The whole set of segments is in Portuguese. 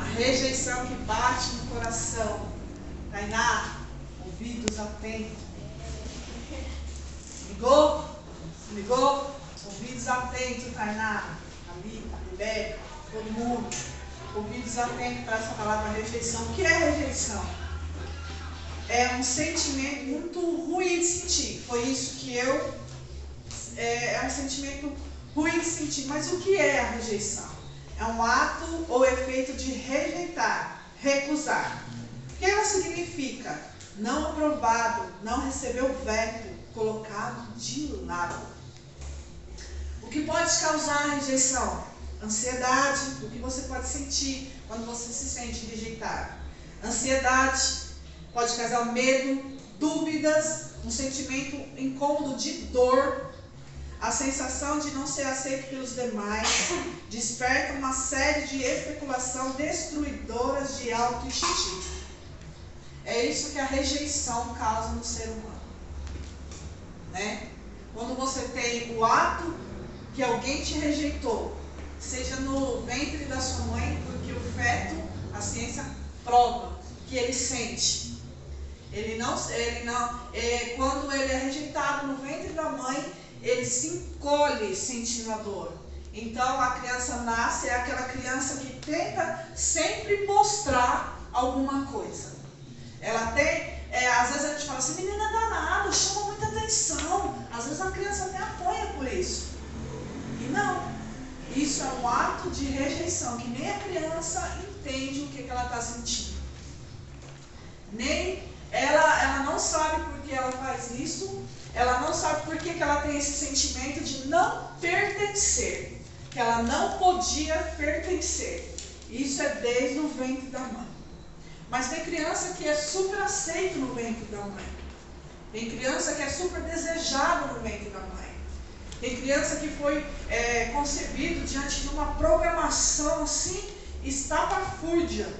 A rejeição que bate no coração. Tainá, ouvidos atentos. Ligou? Ligou? Ouvidos atentos, Tainá, Alita, Rebeca, todo mundo. Ouvidos atentos para essa palavra rejeição. O que é rejeição? É um sentimento muito ruim de sentir. Foi isso que é um sentimento ruim de sentir. Mas o que é a rejeição? É um ato ou efeito de rejeitar, recusar. O que ela significa? Não aprovado, não recebeu veto, colocado de lado. O que pode causar a rejeição? Ansiedade, o que você pode sentir quando você se sente rejeitado. Ansiedade pode causar medo, dúvidas, um sentimento incômodo de dor. A sensação de não ser aceito pelos demais desperta uma série de especulação destruidoras de autoestima. É isso que a rejeição causa no ser humano. Né? Quando você tem o ato que alguém te rejeitou, seja no ventre da sua mãe, porque o feto, a ciência prova que ele sente. Quando ele é rejeitado no ventre da mãe, ele se encolhe sentindo a dor. Então a criança nasce, é aquela criança que tenta sempre mostrar alguma coisa. Ela tem, às vezes a gente fala assim, menina danada, chama muita atenção. Às vezes a criança até apanha por isso. E não, isso é um ato de rejeição, que nem a criança entende o que ela está sentindo. Nem ela não sabe por que ela faz isso. Ela não sabe por que ela tem esse sentimento de não pertencer. Que ela não podia pertencer. Isso é desde o ventre da mãe. Mas tem criança que é super aceito no ventre da mãe. Tem criança que é super desejado no ventre da mãe. Tem criança que foi concebido diante de uma programação assim, estapafúrdia.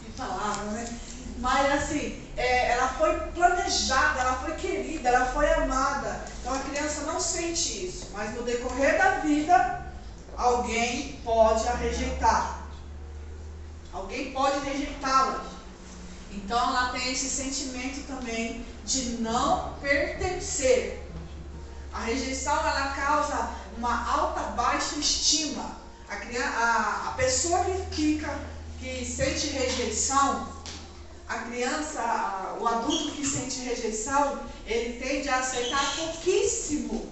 Que palavra, né? Mas assim, ela foi planejada, ela foi querida, ela foi amada. Então a criança não sente isso. Mas no decorrer da vida, alguém pode a rejeitar. Alguém pode rejeitá-la. Então ela tem esse sentimento também de não pertencer. A rejeição, ela causa uma alta baixa estima. A pessoa que sente rejeição, a criança, o adulto que sente rejeição, ele tende a aceitar pouquíssimo,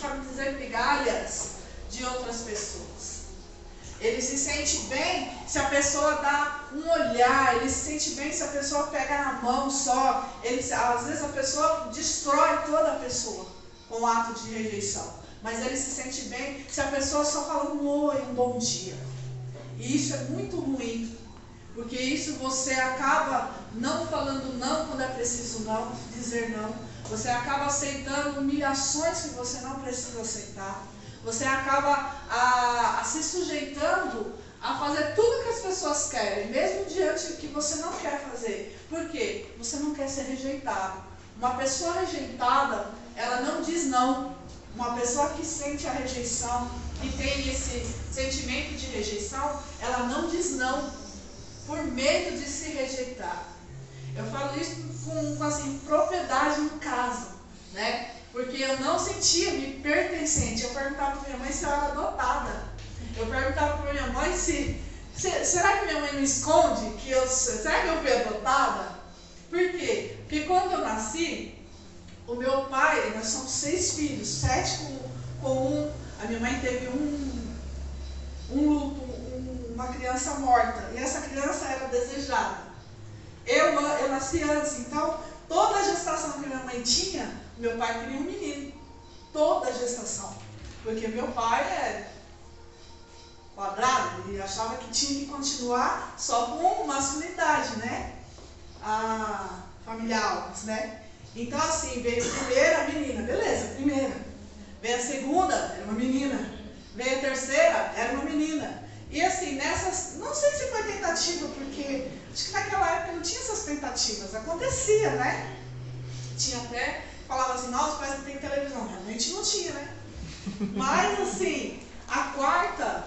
para não dizer migalhas, de outras pessoas. Ele se sente bem se a pessoa dá um olhar, ele se sente bem se a pessoa pega na mão só. Às vezes a pessoa destrói toda a pessoa com o ato de rejeição. Mas ele se sente bem se a pessoa só fala um oi, um bom dia. E isso é muito ruim. Porque isso você acaba não falando não quando é preciso não, dizer não. Você acaba aceitando humilhações que você não precisa aceitar. Você acaba se sujeitando a fazer tudo que as pessoas querem, mesmo diante do que você não quer fazer. Por quê? Você não quer ser rejeitado. Uma pessoa rejeitada, ela não diz não. Uma pessoa que sente a rejeição, que tem esse sentimento de rejeição, ela não diz não, por medo de se rejeitar. Eu falo isso com assim, propriedade no caso, né? Porque eu não sentia-me pertencente. Eu perguntava para minha mãe se eu era adotada. Eu perguntava para minha mãe será que minha mãe me esconde? Será que eu fui adotada? Por quê? Porque quando eu nasci, o meu pai, nós somos 6 filhos, 7 com um. A minha mãe teve uma criança morta. E essa criança era desejada. Eu nasci antes, então toda a gestação que minha mãe tinha, meu pai queria um menino. Toda a gestação. Porque meu pai é quadrado, ele achava que tinha que continuar só com masculinidade, né? Familiar, né? Então assim, veio a primeira menina, beleza, primeira. Veio a segunda, era uma menina. Veio a terceira, era uma menina. E assim, não sei se foi tentativa, porque acho que naquela época não tinha essas tentativas, acontecia, né? Tinha até, falava assim, nossa, parece que tem televisão, realmente não tinha, né? Mas assim, a quarta,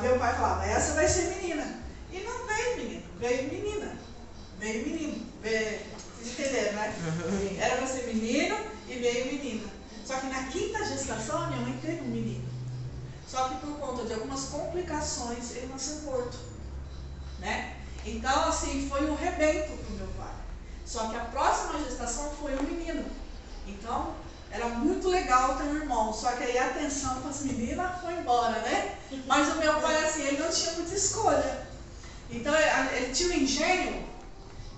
Meu pai falava, essa vai ser menina. E não veio menino, veio menina. Veio menino. Vocês entenderam, né? Era para ser menino e veio menina. Só que na quinta gestação, a minha mãe teve um menino. Só que por conta de algumas complicações, ele nasceu morto. Né? Então, assim, foi um rebento para o meu pai. Só que a próxima gestação foi um menino. Então, era muito legal ter um irmão. Só que aí a atenção para as meninas foi embora, né? Mas o meu pai, assim, ele não tinha muita escolha. Então, ele tinha um engenho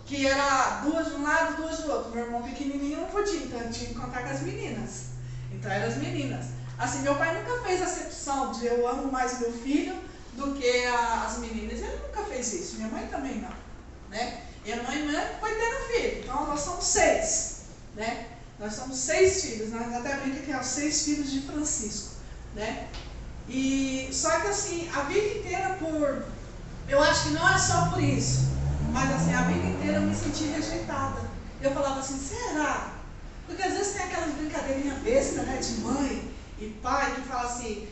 que era 2 de um lado, 2 do outro. Meu irmão pequenininho não podia, então ele tinha que contar com as meninas. Então, eram as meninas. Assim, meu pai nunca fez acepção de eu amo mais meu filho do que as meninas. Ele nunca fez isso. Minha mãe também não. Né? E a mãe foi tendo filho. Então, nós somos 6. Né? Nós somos 6 filhos. Nós até brinca que é os 6 filhos de Francisco. Né? E, só que assim, a vida inteira eu acho que não é só por isso. Mas assim, a vida inteira eu me senti rejeitada. Eu falava assim, será? Porque às vezes tem aquelas brincadeirinhas bestas, né, de mãe e pai, que fala assim,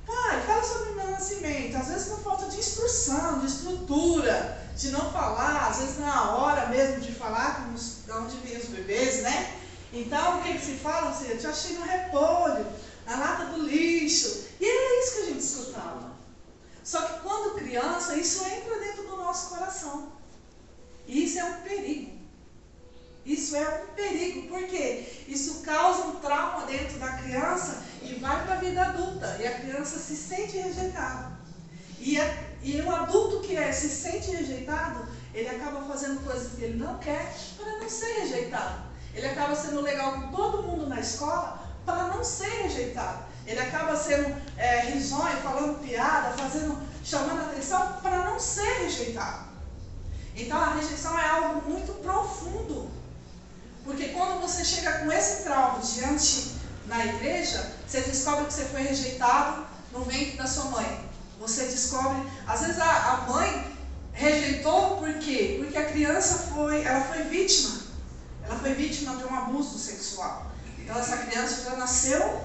pai, fala sobre o meu nascimento. Às vezes por falta de instrução, de estrutura, de não falar, às vezes na hora mesmo de falar, de onde vêm os bebês, né? Então, o que se fala? Assim, eu te achei no repolho, na lata do lixo. E era isso que a gente escutava. Só que quando criança, isso entra dentro do nosso coração. E isso é um perigo. Isso é um perigo, porque isso causa um trauma dentro da criança e vai para a vida adulta. E a criança se sente rejeitada. E o adulto que se sente rejeitado, ele acaba fazendo coisas que ele não quer para não ser rejeitado. Ele acaba sendo legal com todo mundo na escola para não ser rejeitado. Ele acaba sendo risonho, falando piada, chamando atenção para não ser rejeitado. Então a rejeição é algo muito profundo. Porque quando você chega com esse trauma diante na igreja, você descobre que você foi rejeitado no ventre da sua mãe. Você descobre, às vezes a mãe rejeitou por quê? Porque a criança foi vítima. Ela foi vítima de um abuso sexual. Então essa criança já nasceu,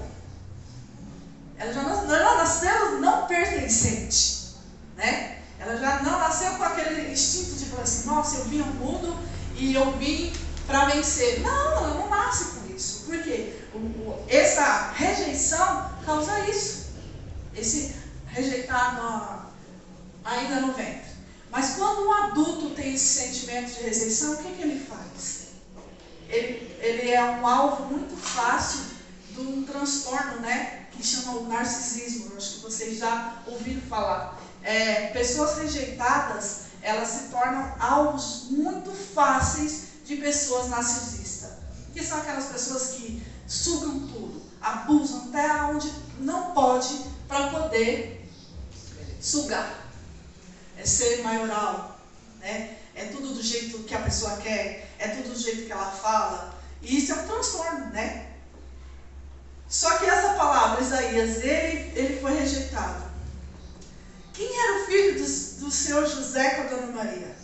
ela nasceu não pertencente, né? Ela já não nasceu com aquele instinto de falar assim, nossa, eu vim ao mundo e eu vim para vencer. Não, ela não nasce com isso. Por quê? Essa rejeição causa isso. Esse rejeitar ainda no ventre. Mas quando um adulto tem esse sentimento de rejeição, o que ele faz? Ele é um alvo muito fácil de um transtorno, né? Que chama o narcisismo. Eu acho que vocês já ouviram falar. Pessoas rejeitadas, elas se tornam alvos muito fáceis de pessoas narcisistas. Que são aquelas pessoas que sugam tudo, abusam até onde não pode para poder sugar. É ser maioral, né? É tudo do jeito que a pessoa quer, é tudo do jeito que ela fala. E isso é um transtorno, né? Só que essa palavra, Isaías, ele foi rejeitado. Quem era o filho do Senhor José com a Dona Maria?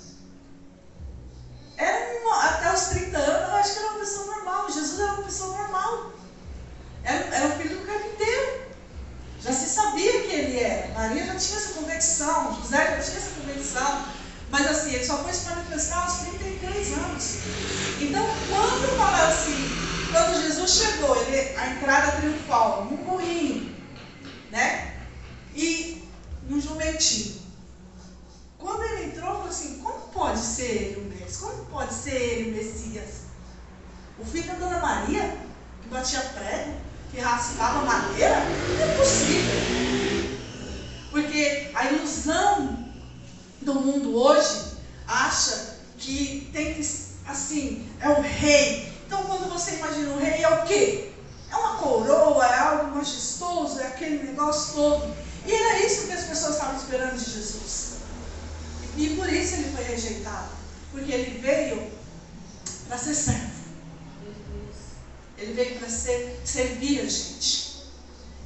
Até os 30 anos, eu acho que era uma pessoa normal. Jesus era uma pessoa normal. Era o filho do carpinteiro. Já se sabia que ele era. Maria já tinha essa convicção, José já tinha essa convicção. Mas assim, ele só foi se manifestar aos 33 anos. Então, quando fala assim, quando Jesus chegou, a entrada triunfal, num burrinho, né? E num jumentinho. Quando ele entrou, falou assim, como pode ser ele o Messias? Como pode ser ele o Messias? O filho da Dona Maria, que batia prego, que raspava madeira? Não é possível. Porque a ilusão do mundo hoje acha que tem que, assim, é o rei. Então, quando você imagina o rei, é o quê? É uma coroa, é algo majestoso, é aquele negócio todo. E era isso que as pessoas estavam esperando de Jesus. E por isso ele foi rejeitado. Porque ele veio para ser servo. Ele veio para servir a gente.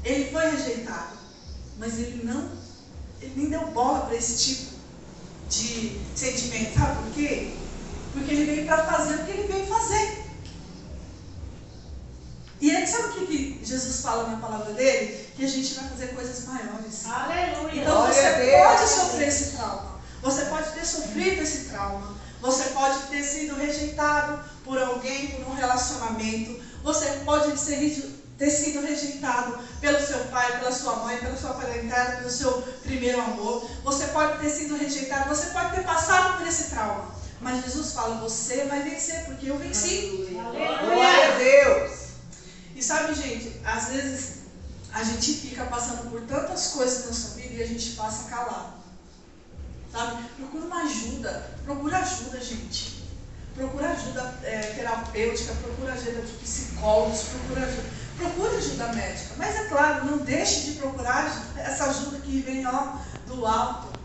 Ele foi rejeitado. Mas ele nem deu bola para esse tipo de sentimento. Sabe por quê? Porque ele veio para fazer o que ele veio fazer. E aí, sabe o que Jesus fala na palavra dele que a gente vai fazer coisas maiores. Aleluia. Então você pode sofrer esse trauma. Você pode ter sofrido esse trauma. Você pode ter sido rejeitado por alguém, por um relacionamento. Você pode ter sido rejeitado pelo seu pai, pela sua mãe, pela sua parentalidade, pelo seu primeiro amor. Você pode ter sido rejeitado, você pode ter passado por esse trauma. Mas Jesus fala, você vai vencer, porque eu venci. Glória a Deus. E sabe, gente, às vezes a gente fica passando por tantas coisas na nossa vida e a gente passa calado. Sabe? Procura uma ajuda. Procura ajuda, gente. Procura ajuda terapêutica, procura ajuda de psicólogos, procura ajuda médica. Mas é claro, não deixe de procurar essa ajuda que vem do alto.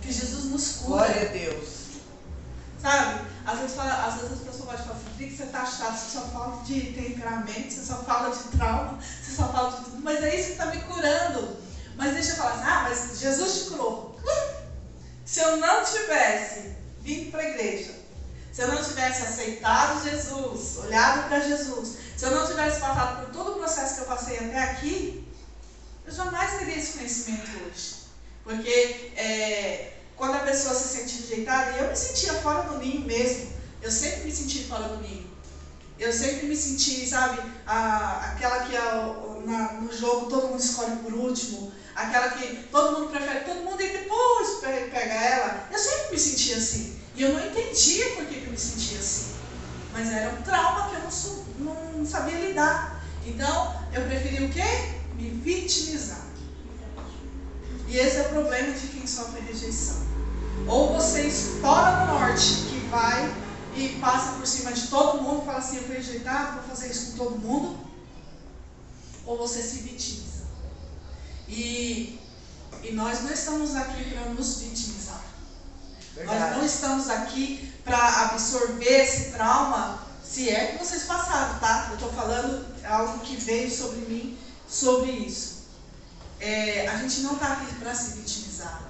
Que Jesus nos cura. Glória a Deus. Sabe? Às vezes as pessoas podem falar assim, que você está chato, você só fala de temperamento, você só fala de trauma, você só fala de tudo. Mas é isso que está me curando. Mas deixa eu falar assim, mas Jesus te curou. Se eu não tivesse vindo para a igreja, se eu não tivesse aceitado Jesus, olhado para Jesus, se eu não tivesse passado por todo o processo que eu passei até aqui, eu jamais teria esse conhecimento hoje. Porque quando a pessoa se sente rejeitada, e eu me sentia fora do ninho mesmo, eu sempre me senti fora do ninho. Eu sempre me senti, sabe, aquela que no jogo todo mundo escolhe por último, aquela que todo mundo prefere todo mundo e depois pega ela. Eu sempre me sentia assim. E eu não entendia por que eu me sentia assim. Mas era um trauma que eu não sabia lidar. Então, eu preferi o quê? Me vitimizar. E esse é o problema de quem sofre rejeição. Ou você estoura no norte, que vai e passa por cima de todo mundo, fala assim, eu fui rejeitado, vou fazer isso com todo mundo. Ou você se vitimiza. E nós não estamos aqui para nos vitimizar. Verdade. Nós não estamos aqui para absorver esse trauma, se é que vocês passaram, tá? Eu estou falando algo que veio sobre mim, sobre isso. A gente não está aqui para se vitimizar.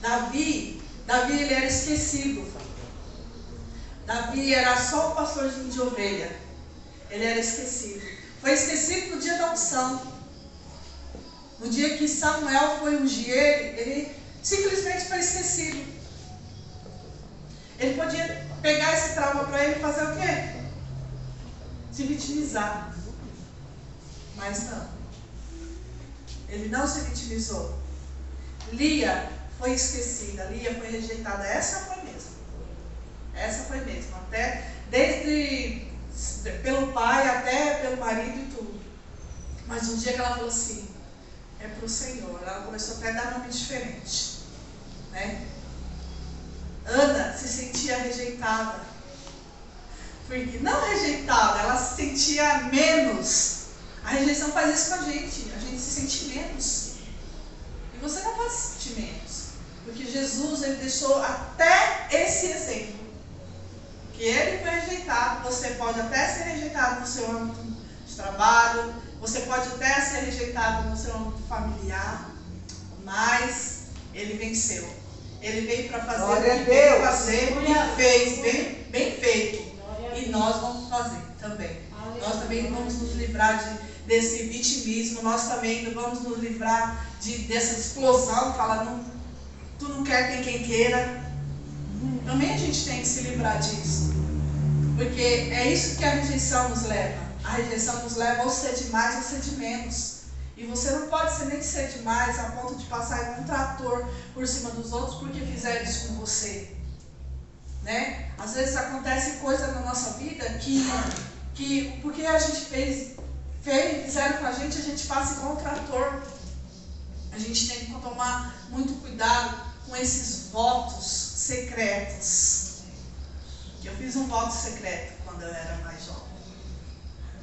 Davi ele era esquecido. Davi era só o pastorzinho de ovelha. Ele era esquecido. Foi esquecido no dia da unção. No dia que Samuel foi ungir ele simplesmente foi esquecido. Ele podia pegar esse trauma para ele e fazer o quê? Se vitimizar. Mas não. Ele não se vitimizou. Lia foi esquecida, Lia foi rejeitada. Essa foi mesmo. Até desde pelo pai até pelo marido e tudo. Mas um dia que ela falou assim, é para o Senhor. Ela começou até a dar nome diferente. Né? Ana se sentia rejeitada. Porque não rejeitada, ela se sentia menos. A rejeição faz isso com a gente se sente menos. E você não pode se sentir menos. Porque Jesus, ele deixou até esse exemplo. Que ele foi rejeitado, você pode até ser rejeitado no seu âmbito de trabalho, você pode até ser rejeitado no seu âmbito familiar, mas ele venceu. Ele veio para fazer o que veio fazer e fez, bem feito. E nós vamos fazer também. Nós também vamos nos livrar desse vitimismo, nós também vamos nos livrar dessa explosão, falar, tu não quer, tem quem queira. Também a gente tem que se livrar disso. Porque é isso que a rejeição nos leva. A rejeição nos leva ou ser de mais ou ser de menos. E você não pode nem ser demais a ponto de passar em um trator por cima dos outros porque fizeram isso com você. Né? Às vezes acontece coisa na nossa vida que porque a gente fizeram com a gente passa igual um trator. A gente tem que tomar muito cuidado com esses votos secretos. Eu fiz um voto secreto quando eu era mais jovem.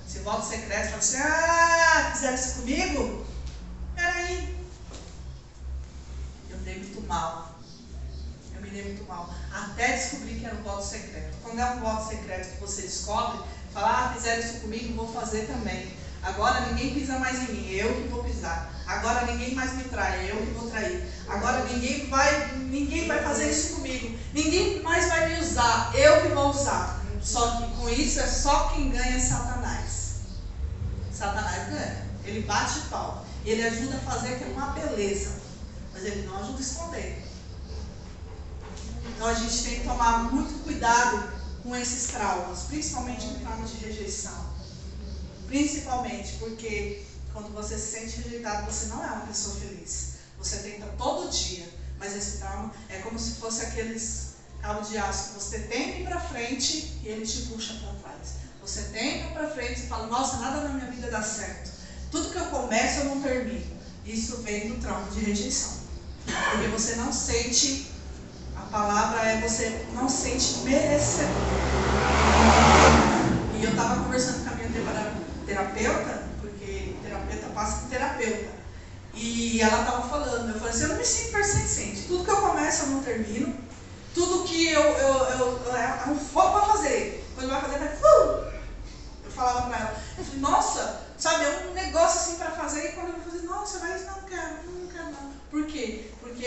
Esse voto secreto, eu falei assim, fizeram isso comigo? Peraí. Eu me dei muito mal. Até descobrir que era um voto secreto. Quando é um voto secreto que você descobre, fala, fizeram isso comigo, vou fazer também. Agora ninguém pisa mais em mim, eu que vou pisar. Agora ninguém mais me trai, eu que vou trair. Agora ninguém vai fazer isso comigo. Ninguém mais vai me usar, eu que vou usar. Só que com isso é só quem ganha é Satanás. Satanás ganha. Ele bate pau. Ele ajuda a fazer que é uma beleza. Mas ele não ajuda a esconder. Então a gente tem que tomar muito cuidado com esses traumas. Principalmente com trauma de rejeição. Principalmente porque quando você se sente rejeitado, você não é uma pessoa feliz. Você tenta todo dia. Mas esse trauma é como se fosse aqueles cabos de aço que você tenta ir para frente e ele te puxa para trás. Você tenta para frente e fala, nossa, nada na minha vida dá certo. Tudo que eu começo eu não termino. Isso vem do trauma de rejeição. Porque você não sente, a palavra é você não sente merecedor. E eu estava conversando com a minha terapeuta, porque terapeuta passa por terapeuta. E ela estava falando, eu falei assim, eu não me sinto persistente. Tudo que eu começo eu não termino. Tudo que eu é um foco para fazer. Quando vai fazer, eu falava para ela, eu falei, nossa, sabe, é um negócio assim para fazer. E quando eu vou fazer, nossa, mas não quero não. Por quê? Porque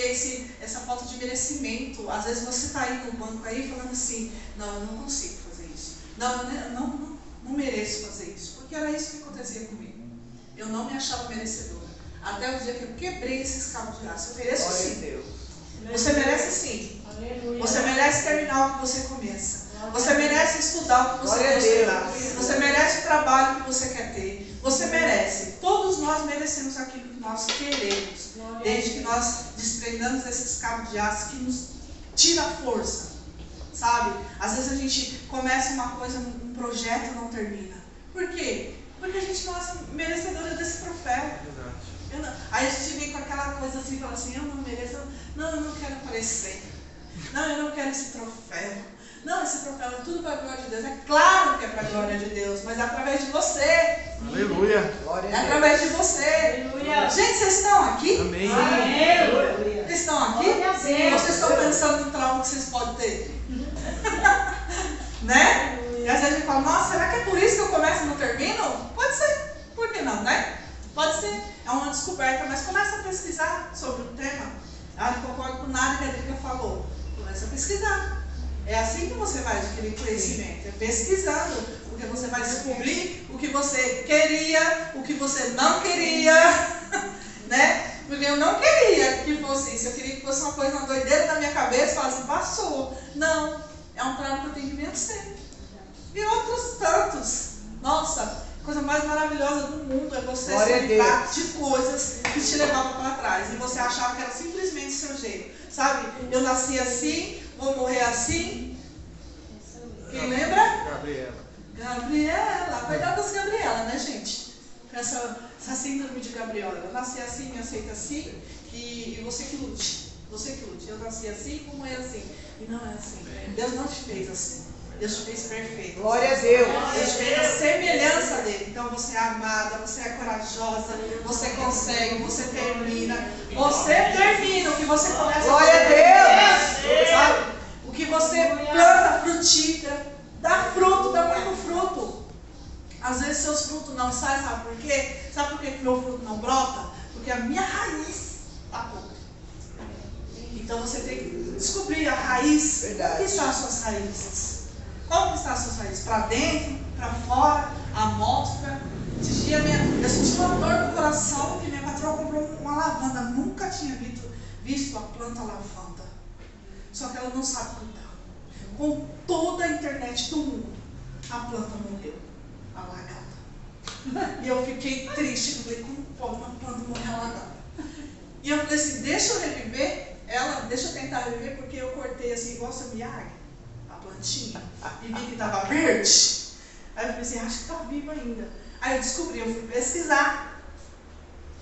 essa falta de merecimento. Às vezes você está aí no banco aí falando assim, não, eu não consigo fazer isso. Não mereço fazer isso. Porque era isso que acontecia comigo. Eu não me achava merecedora. Até o dia que eu quebrei esses cabos de aço. Eu mereço sim. Deus. Você merece sim. Aleluia. Você merece terminar o que você começa. Você merece estudar o que você quer estudar. Você merece o trabalho que você quer ter. Você merece. Todos nós merecemos aquilo que nós queremos. Desde que nós desprendamos desses cabos de aço que nos tira a força. Sabe? Às vezes a gente começa uma coisa, um projeto e não termina. Por quê? Porque a gente não é merecedora desse troféu. Aí a gente vem com aquela coisa assim, fala assim, eu não mereço, não, eu não quero aparecer. Não, eu não quero esse troféu. Não, esse troféu é tudo para a glória de Deus. É claro que é para a glória de Deus, mas é através de você. Aleluia. É através de você. Aleluia. Gente, vocês estão aqui? Amém. Aleluia. Vocês estão aqui? Glória a Deus. Vocês estão pensando no trauma que vocês podem ter? Né? E às vezes a gente fala, nossa, será que é por isso que eu começo e não termino? Pode ser. Por que não, né? Pode ser. É uma descoberta, mas começa a pesquisar sobre o tema. Ah, não concordo com nada que a Drica falou. Começa a pesquisar. É assim que você vai adquirir conhecimento. É pesquisando. Porque você vai descobrir o que você queria, o que você não queria. Né? Porque eu não queria que fosse isso. Eu queria que fosse uma coisa, uma doideira na minha cabeça e falasse, passou. Não. É um trauma que eu tenho que vencer. E outros tantos. Nossa, a coisa mais maravilhosa do mundo é você se livrar de coisas que te levavam para trás. E você achava que era simplesmente o seu jeito. Sabe? Eu nasci assim, vou morrer assim. Quem lembra? Gabriela. Cuidado das Gabriela, né, gente? Essa síndrome de Gabriela. Eu nasci assim, me aceita assim. E você que lute. Você que lute. Eu nasci assim, vou morrer assim. E não é assim. Deus não te fez assim. Deus te fez perfeito. Glória a Deus. Deus te fez a semelhança dele. Então você é amada, você é corajosa, você consegue, você termina. Você termina o que você começa. Glória a Deus. Sabe? O que você planta, frutífera, dá fruto, dá muito fruto. Às vezes seus frutos não saem, sabe por quê? Sabe por que meu fruto não brota? Porque a minha raiz está podre. Então você tem que descobrir a raiz. Verdade. Onde estão as suas raízes? Como que estão as suas raízes? Para dentro, para fora, a mostra. Esse dia eu senti uma dor no coração que minha patroa comprou uma lavanda. Nunca tinha visto a planta lavanda. Só que ela não sabe cuidar. Com toda a internet do mundo, a planta morreu. Alagada. E eu fiquei triste. Eu falei, como pode uma planta morrer alagada? E eu falei assim, deixa eu reviver ela, deixa eu tentar reviver, porque eu cortei assim, igual a Miyagi, a plantinha, e vi que estava verde. Aí eu falei assim, acho que está viva ainda. Aí eu descobri, eu fui pesquisar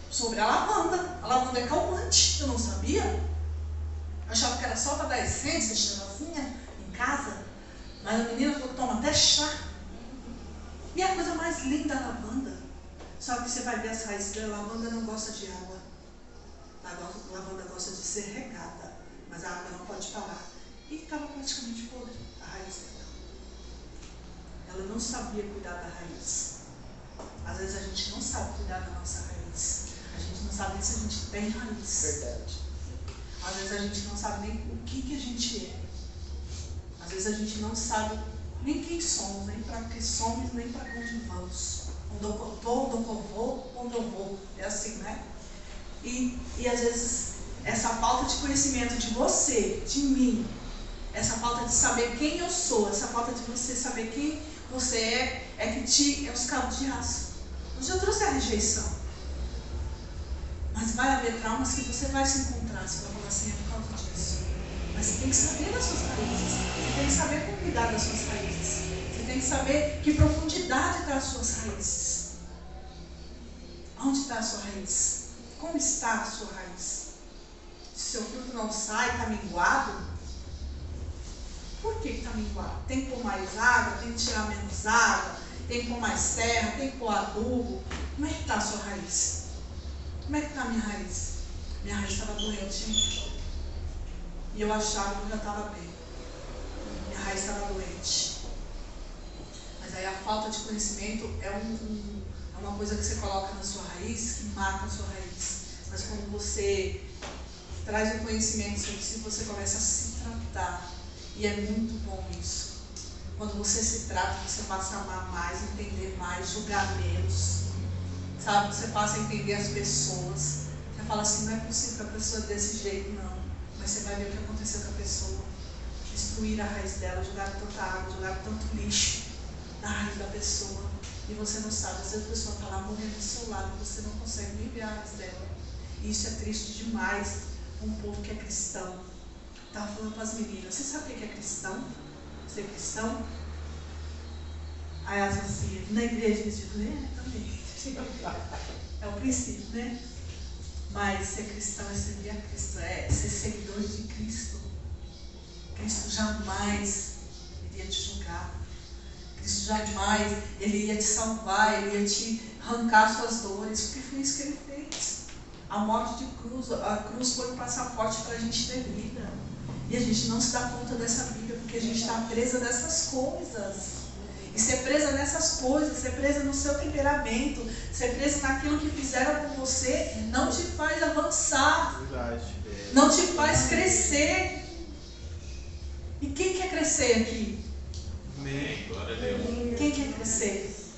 sobre a lavanda. A lavanda é calmante, eu não sabia. Eu achava que era só para dar essência, cheirosinha, em casa. Mas a menina falou que toma até chá. E é a coisa mais linda da lavanda. Só que você vai ver as raízes da lavanda, não gosta de água. A lavanda gosta de ser regada, mas a água não pode parar. E estava praticamente podre a raiz dela. Ela não sabia cuidar da raiz. Às vezes a gente não sabe cuidar da nossa raiz. A gente não sabe nem se a gente tem raiz. Verdade. Às vezes a gente não sabe nem o que a gente é. Às vezes a gente não sabe nem quem somos, nem para que somos, nem para onde vamos. Onde eu estou, onde eu vou. É assim, né? E às vezes essa falta de conhecimento de você, de mim, essa falta de saber quem eu sou, essa falta de você saber quem você é que é os cabos de aço. Hoje eu trouxe a rejeição. Mas vai haver traumas que você vai se encontrar, se for assim, é por causa disso. Mas você tem que saber das suas raízes. Você tem que saber como cuidar das suas raízes. Você tem que saber que profundidade está as suas raízes. Onde está a sua raiz? Como está a sua raiz? Se seu fruto não sai, está minguado. Por que está minguado? Tem que pôr mais água, tem que tirar menos água, tem que pôr mais terra, tem que pôr adubo. Como é que está a sua raiz? Como é que está a minha raiz? Minha raiz estava doente. E eu achava que eu já estava bem. Minha raiz estava doente. Mas aí a falta de conhecimento é uma coisa que você coloca na sua raiz, que mata a sua raiz. Mas quando você traz o conhecimento sobre si, você começa a se tratar. E é muito bom isso. Quando você se trata, você passa a amar mais, entender mais, julgar menos. Sabe? Você passa a entender as pessoas. Você fala assim, não é possível que a pessoa é desse jeito, não. Mas você vai ver o que aconteceu com a pessoa. Destruir a raiz dela, jogar tanta água, jogar tanto lixo na raiz da pessoa. E você não sabe. Às vezes a pessoa está lá morrendo do seu lado e você não consegue nem ver a raiz dela. E isso é triste demais para um povo que é cristão. Estava falando para as meninas, você sabe o que é cristão? Ser cristão? Aí elas assim, na igreja eles dizem, também. É o princípio, né? Mas ser cristão é servir a Cristo, é ser seguidor de Cristo. Cristo jamais iria te julgar. Cristo jamais, Ele ia te salvar, Ele ia te arrancar suas dores, porque foi isso que Ele fez. A morte de cruz, a cruz foi um passaporte para a gente ter vida. E a gente não se dá conta dessa vida, porque a gente está presa nessas coisas. E ser presa nessas coisas, ser presa no seu temperamento, ser presa naquilo que fizeram com você, não te faz avançar. Não te faz crescer. E quem quer crescer aqui? Amém. Glória a Deus. Quem quer crescer?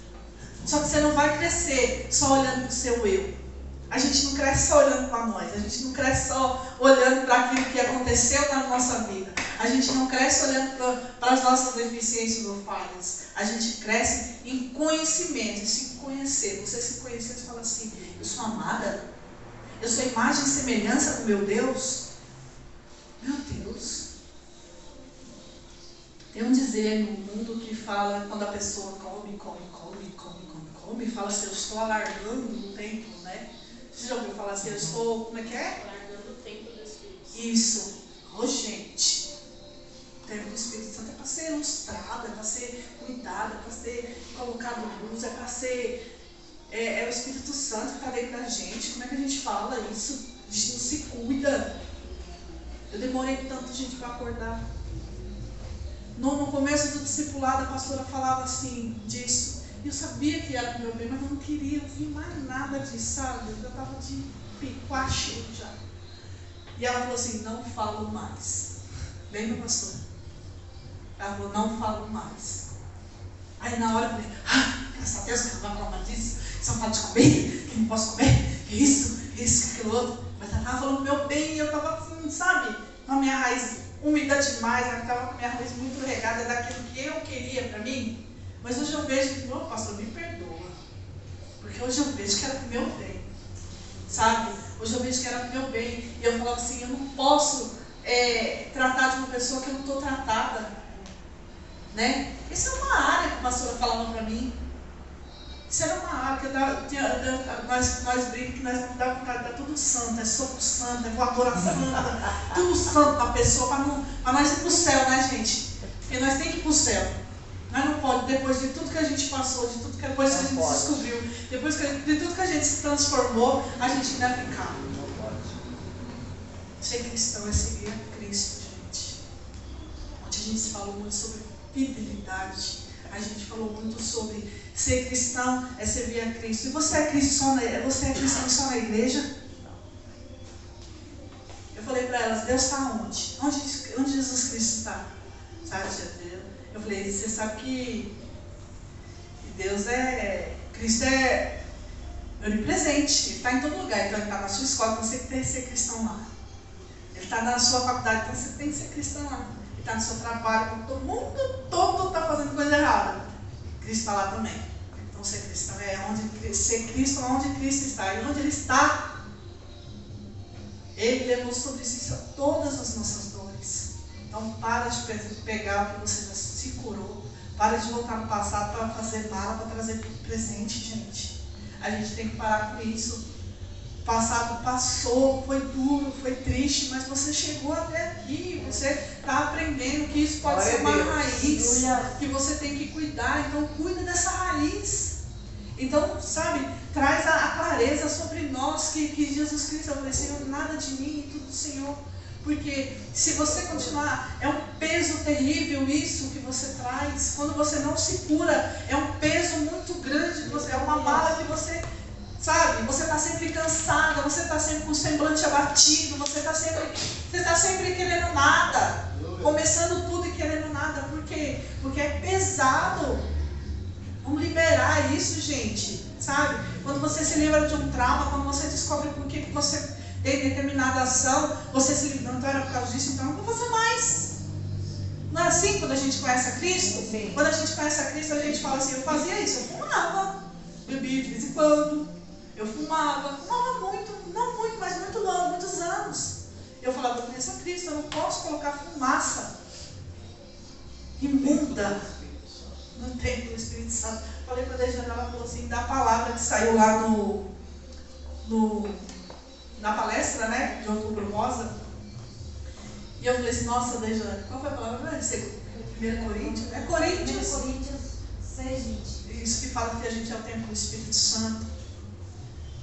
Só que você não vai crescer só olhando para o seu eu. A gente não cresce só olhando para nós. A gente não cresce só olhando para aquilo que aconteceu na nossa vida. A gente não cresce olhando para as nossas deficiências ou falhas. A gente cresce em conhecimento, se conhecer. Você se conhecer e fala assim, eu sou amada. Eu sou imagem e semelhança do meu Deus. Meu Deus. Tem um dizer no mundo que fala, quando a pessoa come, fala assim, eu estou alargando o tempo, né? Você já ouviu falar assim, eu estou, como é que é? Alargando o tempo do Espírito. Isso. Ô, gente. O tempo do Espírito Santo é para ser ilustrado, é para ser cuidado, é para ser colocado em luz, é para ser... É o Espírito Santo que está dentro da gente. Como é que a gente fala isso? A gente não se cuida. Eu demorei tanto, gente, para acordar. No começo do discipulado, a pastora falava assim, disso. Eu sabia que era o meu bem, mas eu não queria ouvir mais nada disso, sabe? Eu já estava de piquache já. E ela falou assim, não falo mais. Lembra, pastora? Ela falou, não falo mais. Aí na hora eu falei, graças a Deus que ela vai falar mais disso. Só fala de comer, que não posso comer, que isso, aquilo outro. Mas ela estava falando do meu bem e eu estava assim, sabe? Com a minha raiz úmida demais, eu estava com a minha raiz muito regada daquilo que eu queria para mim. Mas hoje eu vejo que, pastor, me perdoa. Porque hoje eu vejo que era para o meu bem. Sabe? Hoje eu vejo que era para o meu bem. E eu falava assim, eu não posso tratar de uma pessoa que eu não estou tratada. Né? Isso é uma área que a pastora falava para mim. Isso era uma área que nós brincamos que nós dá vontade de dar tudo santo, é soco santo, é voadora santa, tudo santo na pessoa, para nós ir para o céu, né, gente? Porque nós temos que ir para o céu. Nós não pode, depois de tudo que a gente passou, de tudo que depois que a gente descobriu, depois de tudo que a gente se transformou, a gente ainda ficar. Não pode. Ser cristão é seguir a Cristo, gente. Ontem a gente falou muito sobre fidelidade. A gente falou muito sobre ser cristão é servir a Cristo. E você é cristão só na igreja? Eu falei para elas, Deus está onde? Onde Jesus Cristo está? Sabe, Deus? Eu falei, você sabe que Deus Cristo é onipresente, Ele está em todo lugar. Então Ele está na sua escola, então você tem que ser cristão lá. Ele está na sua faculdade, então você tem que ser cristão lá. Ele está no seu trabalho, então o mundo todo está fazendo coisa errada. Cristo está lá também. Então ser cristão é ser Cristo onde Cristo está. E onde Ele está, Ele levou sobre si todas as nossas dores. Então para de pegar o que você já se curou. Para de voltar no passado para fazer mala, para trazer para o presente, gente. A gente tem que parar com isso. O passado passou, foi duro, foi triste, mas você chegou até aqui. Você está aprendendo que isso pode ser uma raiz, que você tem que cuidar. Então cuida dessa raiz. Então, sabe, traz a clareza sobre nós, que Jesus Cristo, eu falei, Senhor, nada de mim e tudo do Senhor. Porque se você continuar, é um peso terrível isso que você traz. Quando você não se cura, é um peso muito grande. É uma mala que você, sabe, você está sempre cansada, você está sempre com o semblante abatido, você está sempre querendo nada. Começando tudo e querendo nada. Por quê? Porque é pesado. Vamos liberar isso, gente. Sabe? Quando você se livra de um trauma, quando você descobre por que você tem determinada ação, você se livra, não era por causa disso, então não vou fazer mais. Não é assim quando a gente conhece a Cristo? Sim. Quando a gente conhece a Cristo, a gente fala assim, eu fazia isso, eu fumava, bebia de vez em quando, eu fumava muito, não muito, mas muito longo, muitos anos. Eu falava, eu conheço a Cristo, eu não posso colocar fumaça imunda no templo do Espírito Santo. Falei para a Dejana, ela falou assim, da palavra que saiu lá na palestra, né, de Outubro Rosa. E eu falei assim, nossa, Dejana, qual foi a palavra? 1 Coríntios? É Coríntios. 1 Coríntios 6:20. Isso que fala que a gente é o templo do Espírito Santo.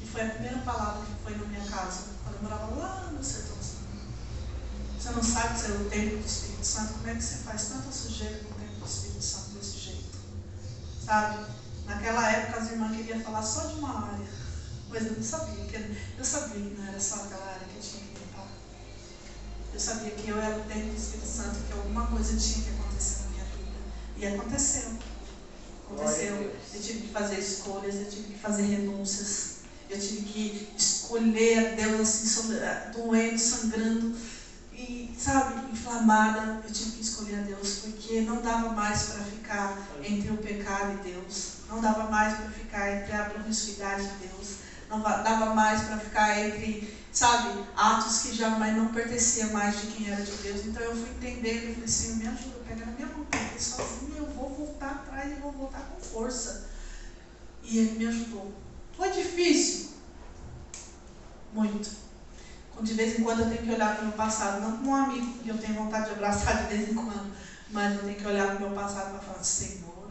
E foi a primeira palavra que foi na minha casa, quando eu morava lá no sertãozinho. Você não sabe que você é o templo do Espírito Santo? Como é que você faz tanta sujeira com o templo do Espírito Santo desse jeito? Sabe? Naquela época as irmãs queriam falar só de uma área. Mas eu não sabia, eu sabia que não era só aquela área que eu tinha que limpar. Eu sabia que eu era o templo do Espírito Santo, que alguma coisa tinha que acontecer na minha vida. E aconteceu. Eu tive que fazer escolhas, eu tive que fazer renúncias. Eu tive que escolher a Deus assim, doendo, sangrando e, sabe, inflamada. Eu tive que escolher a Deus, porque não dava mais para ficar entre o pecado e Deus. Não dava mais para ficar entre a promiscuidade de Deus. Não dava mais para ficar entre, sabe, atos que já não pertenciam mais de quem era de Deus. Então eu fui entendendo, eu falei, Senhor, me ajuda, pega na minha mão, porque sozinha eu vou voltar atrás e vou voltar com força. E Ele me ajudou. Foi difícil? Muito. De vez em quando eu tenho que olhar para o meu passado, não como um amigo que eu tenho vontade de abraçar de vez em quando, mas eu tenho que olhar para o meu passado para falar, Senhor,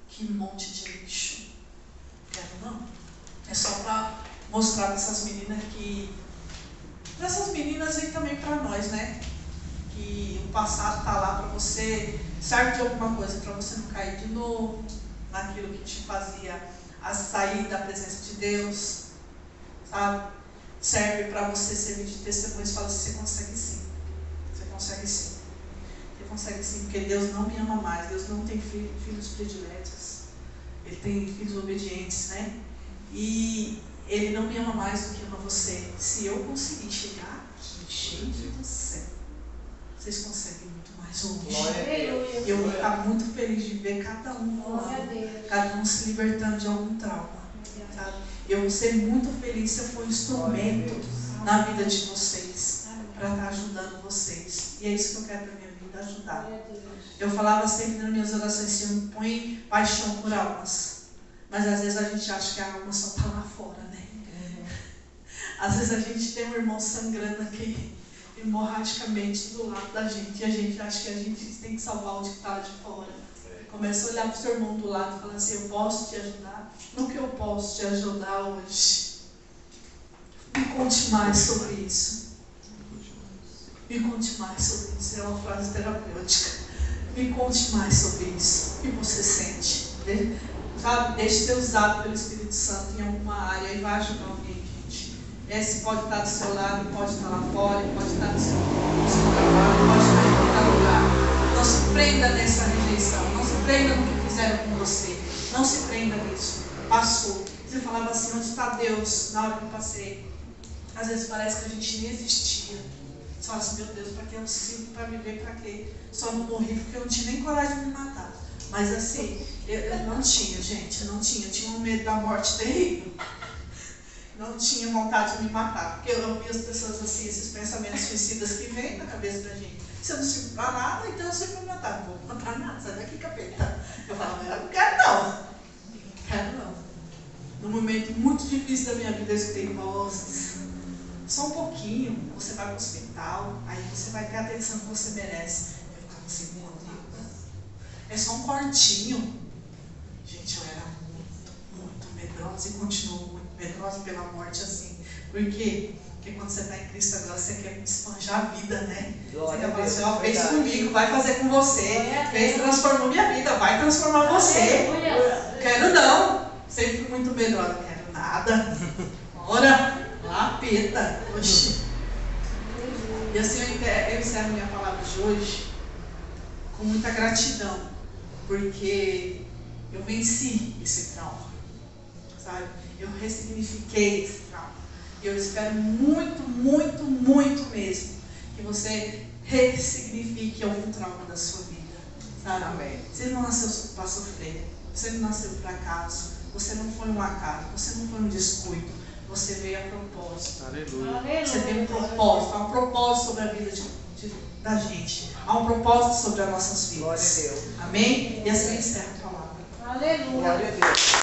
que monte de lixo. Quero não. É só para mostrar para essas meninas para essas meninas e também para nós, né? Que o passado está lá para você, serve de alguma coisa para você não cair de novo naquilo que te fazia a sair da presença de Deus, sabe? Serve para você servir de testemunho e falar assim, você consegue sim, você consegue sim. Você consegue sim, porque Deus não me ama mais, Deus não tem filhos prediletos, Ele tem filhos obedientes, né? E Ele não me ama mais do que ama você. Se eu conseguir chegar aqui, gente do céu, vocês conseguem muito mais longe. Eu vou ficar muito feliz de ver cada um se libertando de algum trauma, sabe? Eu vou ser muito feliz se eu for um instrumento na vida de vocês, para estar ajudando vocês. E é isso que eu quero para a minha vida, ajudar. Eu falava sempre nas minhas orações, Senhor, põe paixão por almas. Mas às vezes a gente acha que a alma só está lá fora, né? Às vezes a gente tem um irmão sangrando aqui, hemorragicamente do lado da gente, e a gente acha que a gente tem que salvar o que está lá de fora. Começa a olhar para o seu irmão do lado e falar assim, eu posso te ajudar? No que eu posso te ajudar hoje? Me conte mais sobre isso. Me conte mais sobre isso. É uma frase terapêutica. Me conte mais sobre isso. O que você sente? Sabe? Deixe ser usado pelo Espírito Santo em alguma área e vai ajudar alguém, gente. Esse pode estar do seu lado, pode estar lá fora, pode estar no seu trabalho, pode estar em qualquer lugar. Não se prenda nessa rejeição, não se prenda no que fizeram com você. Não se prenda nisso. passou. Você falava assim, onde está Deus? Na hora que eu passei. Às vezes parece que a gente nem existia. Você fala assim, meu Deus, para que eu sirvo para viver, para quê? Só não morri porque eu não tinha nem coragem de me matar. Mas assim, eu não tinha, gente, eu não tinha. Eu tinha um medo da morte terrível. Não tinha vontade de me matar. Porque eu vi as pessoas assim, esses pensamentos suicidas que vêm na cabeça da gente. Se eu não sirvo para nada, então eu sirvo para matar. Não vou matar nada, sai daqui, capeta. Eu falava, eu não quero não. Não quero não. Num momento muito difícil da minha vida, eu escutei vozes. Só um pouquinho, você vai para o hospital, aí você vai ter a atenção que você merece. Eu ficava assim, meu Deus, é só um cortinho. Gente, eu era muito medrosa e continuo muito medrosa pela morte, assim. Por quê? Porque quando você está em Cristo agora, você quer espanjar a vida, né? Você quer falar assim, ó, fez comigo, vai fazer com você. Fez, transformou minha vida, vai transformar você. Quero não. Sempre fui muito medrosa, não quero nada. Ora, lapeta. Oxi. E assim eu encerro minha palavra de hoje com muita gratidão, porque eu venci esse trauma, sabe? Eu ressignifiquei esse trauma. E eu espero muito, muito, muito mesmo que você ressignifique algum trauma da sua vida, sabe? Amém. Você não nasceu para sofrer, você não nasceu por acaso, você não foi um acaso, você não foi um descuido. Você veio a propósito. Aleluia. Você tem um propósito. Há um propósito sobre a vida da gente. Há um propósito sobre as nossas vidas. Glória a Deus. Amém? E assim eu encerro a palavra. Aleluia. Glória a Deus.